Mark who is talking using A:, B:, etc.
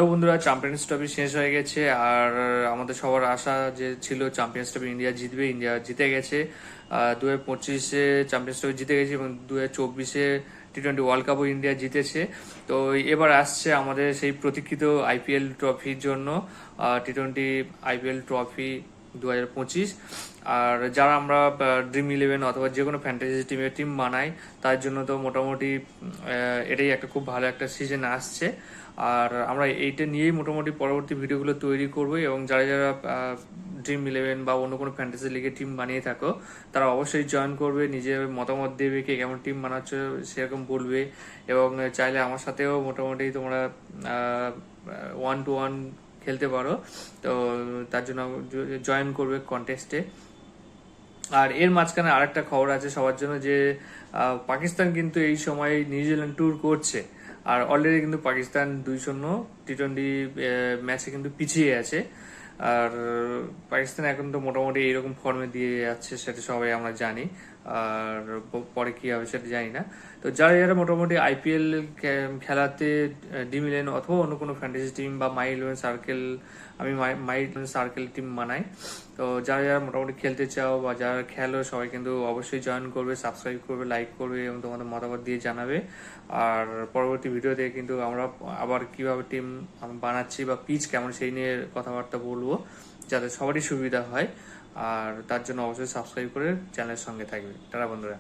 A: তো বন্ধুরা, champions trophy শেষ হয়ে গেছে। আর আমাদের সবার আশা যে ছিল চ্যাম্পিয়ন্স ট্রফি ইন্ডিয়া জিতবে, ইন্ডিয়া জিতে গেছে। 2025-এ চ্যাম্পিয়ন্স ট্রফি জিতে গেছে এবং 2024-এ টি-20 ওয়ার্ল্ড কাপও ইন্ডিয়া জিতেছে। তো এবার আসছে আমাদের সেই প্রতীক্ষিত আইপিএল ট্রফির জন্য, টি-20 আইপিএল ট্রফি 2025। আর যারা আমরা ড্রিম 11 অথবা যে কোনো ফ্যান্টাসি টিম বানাই, তার জন্য তো মোটামুটি এটাই একটা খুব ভালো একটা সিজন আসছে। আর আমরা এইটা নিয়েই মোটামুটি পরবর্তী ভিডিওগুলো তৈরি করবো। এবং যারা যারা ড্রিম 11 বা অন্য কোনো ফ্যান্টাসি লিগে টিম বানিয়ে থাকো, তারা অবশ্যই জয়েন করবে, নিজের মতামত দেবে, কে কেমন টিম বানাচ্ছ সেরকম বলবে। এবং চাইলে আমার সাথেও মোটামুটি তোমরা 1-to-1 খেলতে পারো। তো তার জন্য জয়েন করবে কন্টেস্টে। আর এর মাঝখানে আরেকটা খবর আছে সবার জন্য, যে পাকিস্তান কিন্তু এই সময় নিউজিল্যান্ড ট্যুর করছে। আর অলরেডি কিন্তু পাকিস্তান 2-0 টি-20 ম্যাচে কিন্তু পিছিয়ে আছে। আর পাকিস্তান এখন তো মোটামুটি এইরকম ফর্মে দিয়ে যাচ্ছে, সেটা সবাই আমরা জানি। আর পরে কি হবে সেটা জানি না। তো যারা যারা মোটামুটি আইপিএল খেলাতে ড্রিম 11 অথবা অন্য কোনো ফ্যান্টাসি টিম বা মাই 11 সার্কেল, আমি মাই 11 সার্কেল টিম বানাই। তো যারা যারা মোটামুটি খেলতে চাও বা যারা খেলো, সবাই কিন্তু অবশ্যই জয়েন করবে, সাবস্ক্রাইব করবে, লাইক করবে এবং তোমাদের মতামত দিয়ে জানাবে। আর পরবর্তী ভিডিওতে কিন্তু আমরা আবার কিভাবে টিম বানাচ্ছি বা পিচ কেমন সেই নিয়ে কথাবার্তা বলবো, যাতে সবারই সুবিধা হয়। আর তার জন্য অবশ্যই সাবস্ক্রাইব করে চ্যানেলের সঙ্গে থাকবে। টাটা বন্ধুরা।